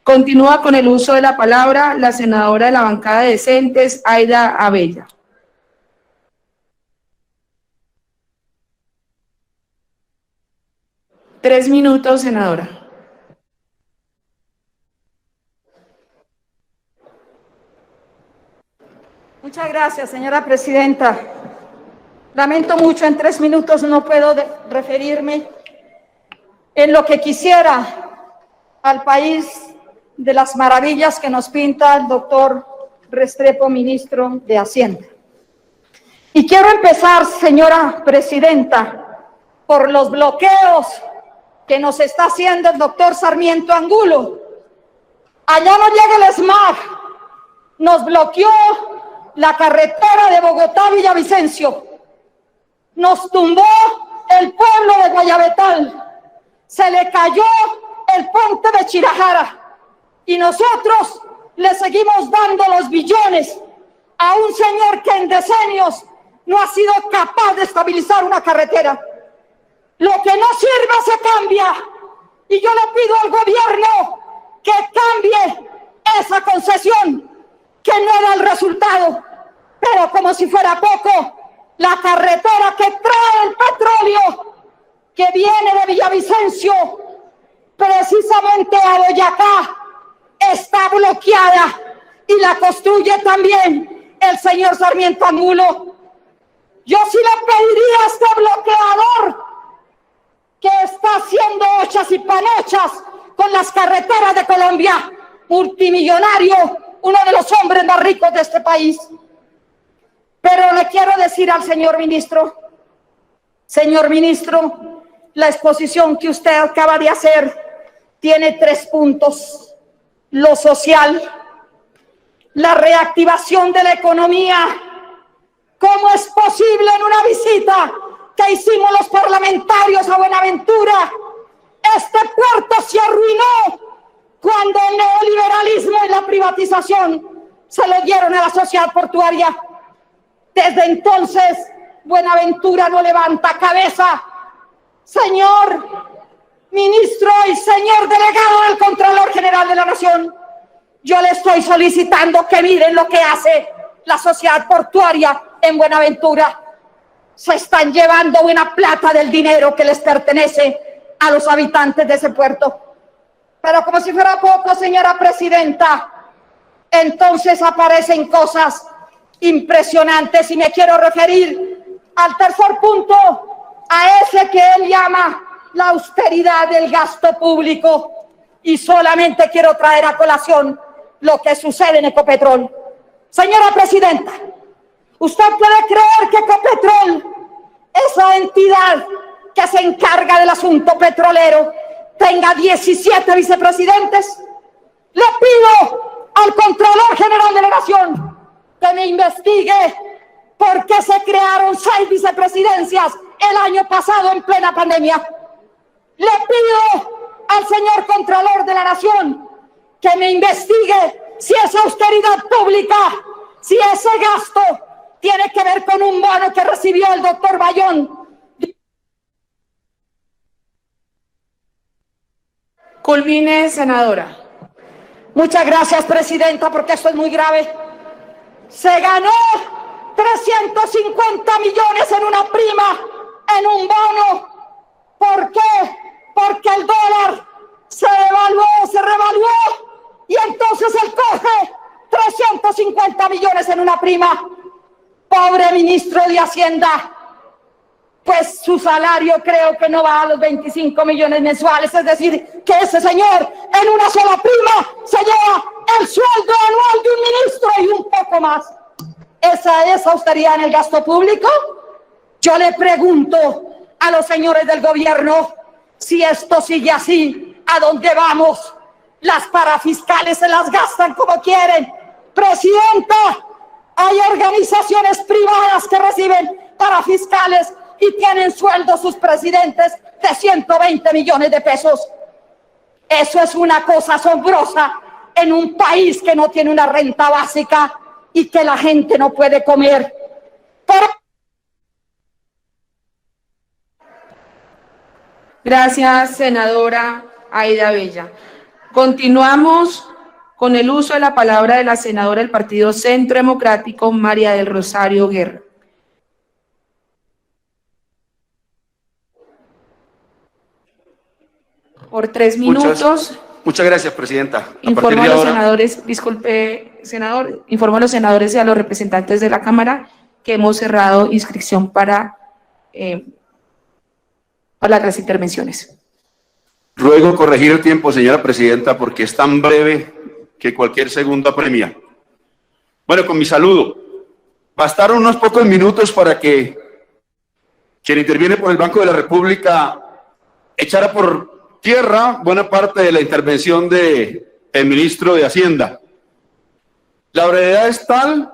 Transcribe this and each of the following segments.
Continúa con el uso de la palabra la senadora de la bancada de Decentes, Aida Abella. Tres minutos, senadora. Muchas gracias, señora presidenta. Lamento mucho, en 3 minutos no puedo referirme en lo que quisiera al país de las maravillas que nos pinta el doctor Restrepo, ministro de Hacienda. Y quiero empezar, señora presidenta, por los bloqueos que nos está haciendo el doctor Sarmiento Angulo. Allá no llega el SMAG, nos bloqueó la carretera de Bogotá-Villavicencio, nos tumbó el pueblo de Guayabetal, se le cayó el puente de Chirajara y nosotros le seguimos dando los billones a un señor que en decenios no ha sido capaz de estabilizar una carretera. Lo que no sirve se cambia y yo le pido al gobierno que cambie esa concesión que no da el resultado. Pero como si fuera poco, la carretera que trae el petróleo que viene de Villavicencio precisamente a Boyacá está bloqueada y la construye también el señor Sarmiento Angulo. Yo sí le pediría a este bloqueador que está haciendo ochas y panochas con las carreteras de Colombia, multimillonario, uno de los hombres más ricos de este país. Pero le quiero decir al señor ministro, la exposición que usted acaba de hacer tiene 3 puntos. Lo social, la reactivación de la economía. ¿Cómo es posible en una visita que hicimos los parlamentarios a Buenaventura? Este puerto se arruinó cuando el neoliberalismo y la privatización se lo dieron a la sociedad portuaria. Desde entonces, Buenaventura no levanta cabeza. Señor ministro y señor delegado del Contralor General de la Nación, yo le estoy solicitando que miren lo que hace la sociedad portuaria en Buenaventura. Se están llevando buena plata del dinero que les pertenece a los habitantes de ese puerto. Pero como si fuera poco, señora presidenta, entonces aparecen cosas impresionantes y me quiero referir al tercer punto, a ese que él llama la austeridad del gasto público, y solamente quiero traer a colación lo que sucede en Ecopetrol. Señora presidenta, ¿usted puede creer que Ecopetrol, esa entidad que se encarga del asunto petrolero, tenga 17 vicepresidentes? Le pido al Contralor General de la Nación que me investigue por qué se crearon 6 vicepresidencias el año pasado en plena pandemia. Le pido al señor Contralor de la Nación que me investigue si esa austeridad pública, si ese gasto tiene que ver con un bono que recibió el doctor Bayón. Culmine, senadora. Muchas gracias, presidenta, porque esto es muy grave. Se ganó 350 millones en una prima, en un bono. ¿Por qué? Porque el dólar se revaluó, y entonces él coge 350 millones en una prima. Pobre ministro de Hacienda, pues su salario creo que no va a los 25 millones mensuales, es decir, que ese señor en una sola prima se lleva el sueldo anual de un ministro y un poco más. ¿Esa es austeridad en el gasto público? Yo le pregunto a los señores del gobierno, si esto sigue así, ¿a dónde vamos? Las parafiscales se las gastan como quieren. Presidenta, hay organizaciones privadas que reciben parafiscales y tienen sueldos sus presidentes de 120 millones de pesos. Eso es una cosa asombrosa en un país que no tiene una renta básica y que la gente no puede comer. Pero... Gracias, senadora Aida Abella. Continuamos con el uso de la palabra de la senadora del Partido Centro Democrático, María del Rosario Guerra. Por 3 minutos. Muchas gracias, presidenta. Informo a los senadores, disculpe, senador, informo a los senadores y a los representantes de la Cámara que hemos cerrado inscripción para las intervenciones. Ruego corregir el tiempo, señora presidenta, porque es tan breve que cualquier segundo apremia. Bueno, con mi saludo. Bastaron unos pocos minutos para que quien interviene por el Banco de la República echara por tierra buena parte de la intervención del ministro de Hacienda. La brevedad es tal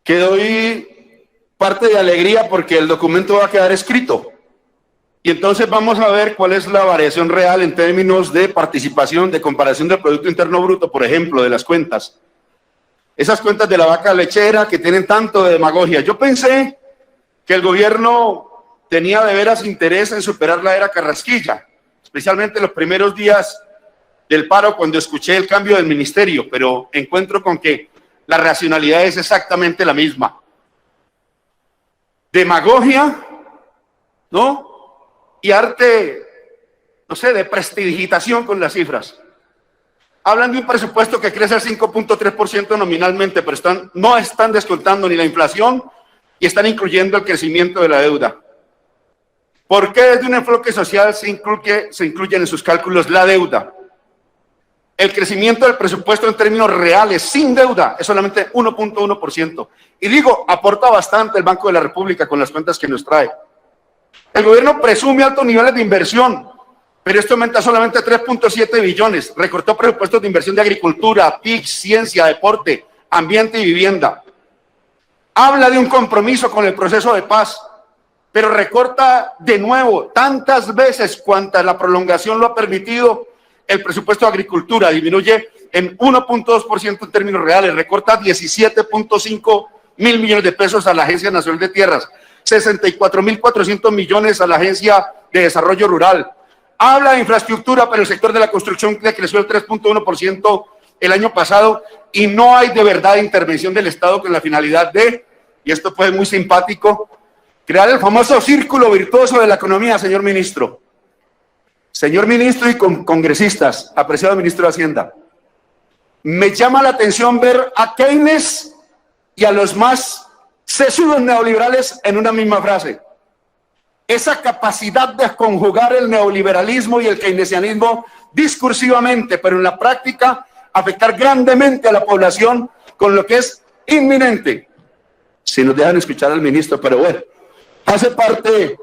que doy parte de alegría porque el documento va a quedar escrito. Y entonces vamos a ver cuál es la variación real en términos de participación, de comparación del Producto Interno Bruto, por ejemplo, de las cuentas. Esas cuentas de la vaca lechera que tienen tanto de demagogia. Yo pensé que el gobierno tenía de veras interés en superar la era Carrasquilla, especialmente los primeros días del paro cuando escuché el cambio del ministerio, pero encuentro con que la racionalidad es exactamente la misma. Demagogia, ¿no? Y arte, no sé, de prestidigitación con las cifras. Hablan de un presupuesto que crece al 5.3% nominalmente, pero no están descontando ni la inflación y están incluyendo el crecimiento de la deuda. ¿Por qué desde un enfoque social se incluyen en sus cálculos la deuda? El crecimiento del presupuesto en términos reales, sin deuda, es solamente 1.1%. Y digo, aporta bastante el Banco de la República con las cuentas que nos trae. El gobierno presume altos niveles de inversión, pero esto aumenta solamente 3.7 billones. Recortó presupuestos de inversión de agricultura, TIC, ciencia, deporte, ambiente y vivienda. Habla de un compromiso con el proceso de paz, pero recorta de nuevo tantas veces cuantas la prolongación lo ha permitido. El presupuesto de agricultura disminuye en 1.2% en términos reales, recorta 17.5 mil millones de pesos a la Agencia Nacional de Tierras, 64.400 millones a la Agencia de Desarrollo Rural. Habla de infraestructura, pero el sector de la construcción creció el 3.1% el año pasado y no hay de verdad intervención del Estado con la finalidad de, y esto puede ser muy simpático, crear el famoso círculo virtuoso de la economía, señor ministro. Señor ministro y congresistas, apreciado ministro de Hacienda, me llama la atención ver a Keynes y a los más sesudos neoliberales en una misma frase. Esa capacidad de conjugar el neoliberalismo y el keynesianismo discursivamente, pero en la práctica afectar grandemente a la población con lo que es inminente. Si nos dejan escuchar al ministro, pero bueno, hace parte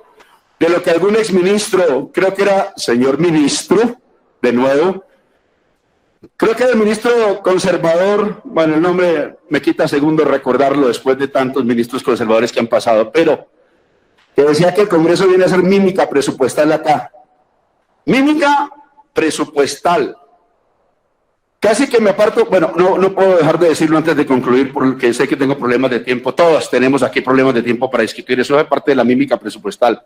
de lo que algún exministro, creo que era señor ministro, de nuevo, creo que era el ministro conservador, bueno, el nombre me quita segundos recordarlo después de tantos ministros conservadores que han pasado, pero que decía que el Congreso viene a hacer mímica presupuestal acá. Mímica presupuestal. Casi que me aparto, bueno, no puedo dejar de decirlo antes de concluir porque sé que tengo problemas de tiempo. Todos tenemos aquí problemas de tiempo para discutir. Eso es parte de la mímica presupuestal.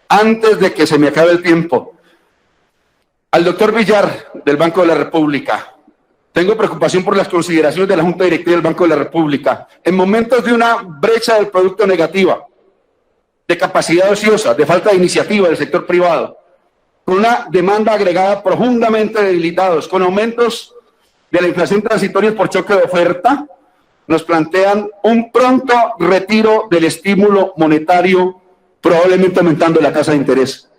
Antes de que se me acabe el tiempo, al doctor Villar del Banco de la República, tengo preocupación por las consideraciones de la Junta Directiva del Banco de la República. En momentos de una brecha del producto negativa, de capacidad ociosa, de falta de iniciativa del sector privado, con una demanda agregada profundamente debilitados, con aumentos de la inflación transitoria por choque de oferta, nos plantean un pronto retiro del estímulo monetario, probablemente aumentando la tasa de interés.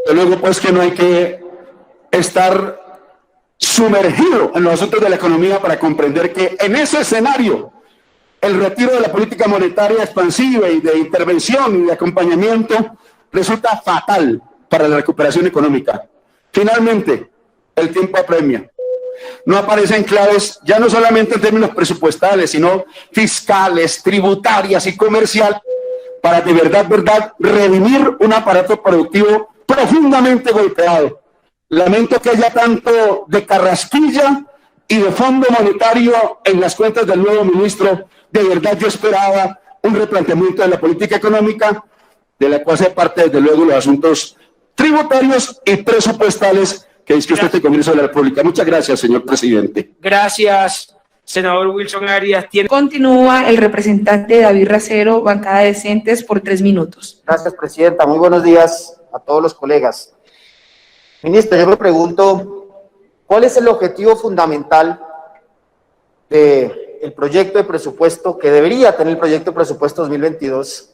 De luego, pues, que no hay que estar sumergido en los asuntos de la economía para comprender que en ese escenario el retiro de la política monetaria expansiva y de intervención y de acompañamiento resulta fatal para la recuperación económica. Finalmente, el tiempo apremia. No aparecen claves, ya no solamente en términos presupuestales, sino fiscales, tributarias y comerciales, para de verdad, redimir un aparato productivo profundamente golpeado. Lamento que haya tanto de carrasquilla y de fondo monetario en las cuentas del nuevo ministro. De verdad yo esperaba un replanteamiento de la política económica, de la cual hace parte desde luego los asuntos tributarios y presupuestales que discute este Congreso de la República. Muchas gracias, señor presidente. Gracias, senador Wilson Arias. Continúa el representante David Racero, bancada de Decentes, por 3 minutos. Gracias, presidenta. Muy buenos días a todos los colegas. Ministra, yo me pregunto, ¿cuál es el objetivo fundamental del proyecto de presupuesto que debería tener el proyecto de presupuesto 2022,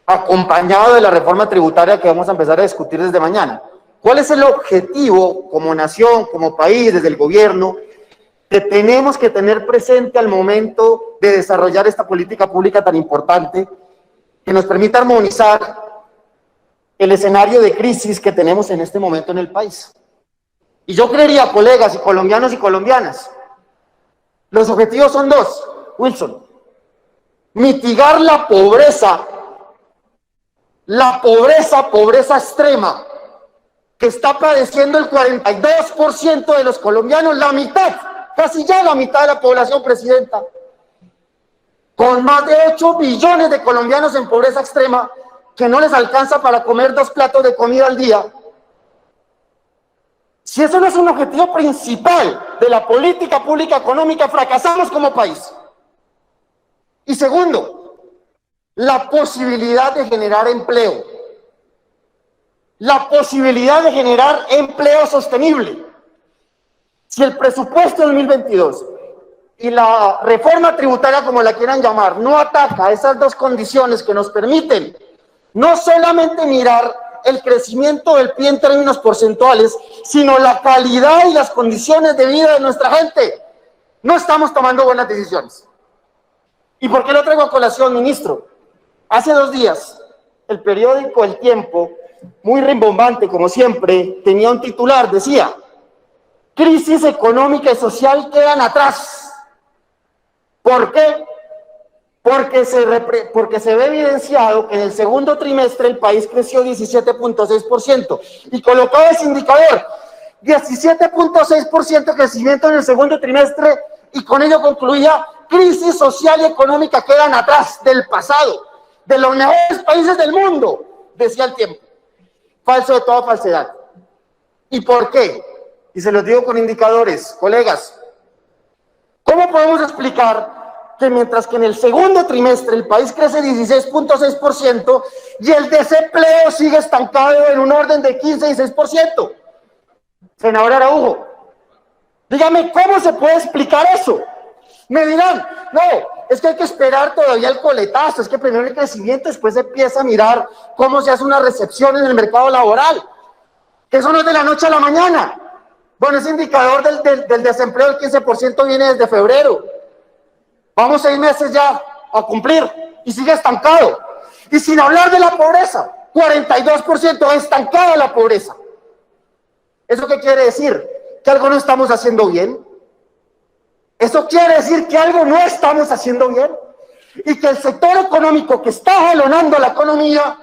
acompañado de la reforma tributaria que vamos a empezar a discutir desde mañana? ¿Cuál es el objetivo como nación, como país, desde el gobierno, que tenemos que tener presente al momento de desarrollar esta política pública tan importante que nos permita armonizar el escenario de crisis que tenemos en este momento en el país? Y yo creería, colegas y colombianos y colombianas, los objetivos son 2, Wilson: mitigar la pobreza extrema que está padeciendo el 42% de los colombianos, la mitad, casi ya la mitad de la población, presidenta, con más de 8 billones de colombianos en pobreza extrema, que no les alcanza para comer 2 platos de comida al día. Si eso no es un objetivo principal de la política pública económica, fracasamos como país. Y segundo, la posibilidad de generar empleo. La posibilidad de generar empleo sostenible. Si el presupuesto 2022 y la reforma tributaria, como la quieran llamar, no ataca esas 2 condiciones que nos permiten no solamente mirar el crecimiento del PIB en términos porcentuales, sino la calidad y las condiciones de vida de nuestra gente, no estamos tomando buenas decisiones. ¿Y por qué lo traigo a colación, ministro? Hace 2 días, el periódico El Tiempo, muy rimbombante como siempre, tenía un titular, decía: crisis económica y social quedan atrás. ¿Por qué? Porque se ve evidenciado que en el segundo trimestre el país creció 17.6%, y colocaba ese indicador, 17.6% de crecimiento en el segundo trimestre, y con ello concluía: crisis social y económica quedan atrás del pasado, de los mejores países del mundo, decía El Tiempo. Falso de toda falsedad. ¿Y por qué? Y se los digo con indicadores, colegas. ¿Cómo podemos explicar que mientras que en el segundo trimestre el país crece 16.6% y el desempleo sigue estancado en un orden de 15 y 6%? Senador Araujo, dígame, ¿cómo se puede explicar eso? Me dirán, no, es que hay que esperar todavía el coletazo, es que primero el crecimiento, después se empieza a mirar cómo se hace una recepción en el mercado laboral, que eso no es de la noche a la mañana. Bueno, ese indicador del desempleo del 15% viene desde febrero. Vamos 6 meses ya a cumplir y sigue estancado. Y sin hablar de la pobreza, 42% estancada la pobreza. ¿Eso qué quiere decir? ¿Que algo no estamos haciendo bien? ¿Eso quiere decir que algo no estamos haciendo bien? Y que el sector económico que está jalonando la economía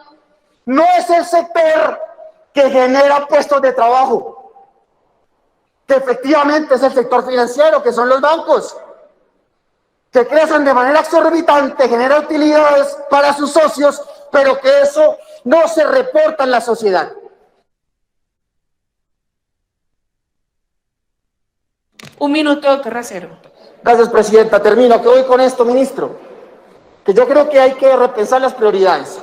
no es el sector que genera puestos de trabajo, que efectivamente es el sector financiero, que son los bancos, que crecen de manera exorbitante, genera utilidades para sus socios, pero que eso no se reporta en la sociedad. Un minuto, doctor Racero. Gracias, presidenta. Termino. ¿Qué voy con esto, ministro? Que yo creo que hay que repensar las prioridades.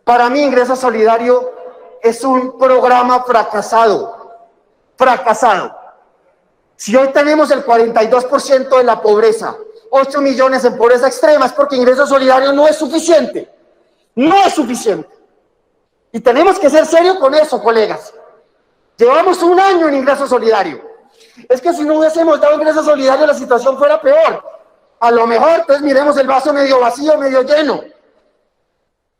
Para mí, Ingreso Solidario es un programa fracasado. Fracasado. Si hoy tenemos el 42% de la pobreza, 8 millones en pobreza extrema, es porque Ingreso Solidario no es suficiente. No es suficiente. Y tenemos que ser serios con eso, colegas. Llevamos 1 año en Ingreso Solidario. Es que si no hubiésemos dado Ingreso Solidario, la situación fuera peor. A lo mejor, entonces miremos el vaso medio vacío, medio lleno.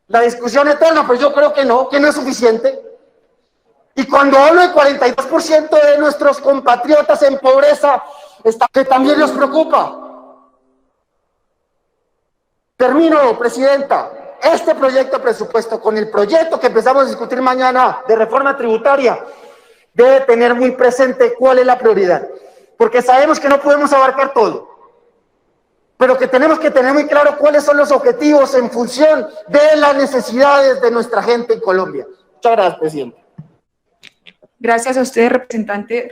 La discusión eterna, pues yo creo que no es suficiente. Y cuando hablo del 42% de nuestros compatriotas en pobreza, que también nos preocupa. Termino, presidenta. Este proyecto de presupuesto, con el proyecto que empezamos a discutir mañana de reforma tributaria, debe tener muy presente cuál es la prioridad, porque sabemos que no podemos abarcar todo, pero que tenemos que tener muy claro cuáles son los objetivos en función de las necesidades de nuestra gente en Colombia. Muchas gracias, presidente. Gracias a usted, representante.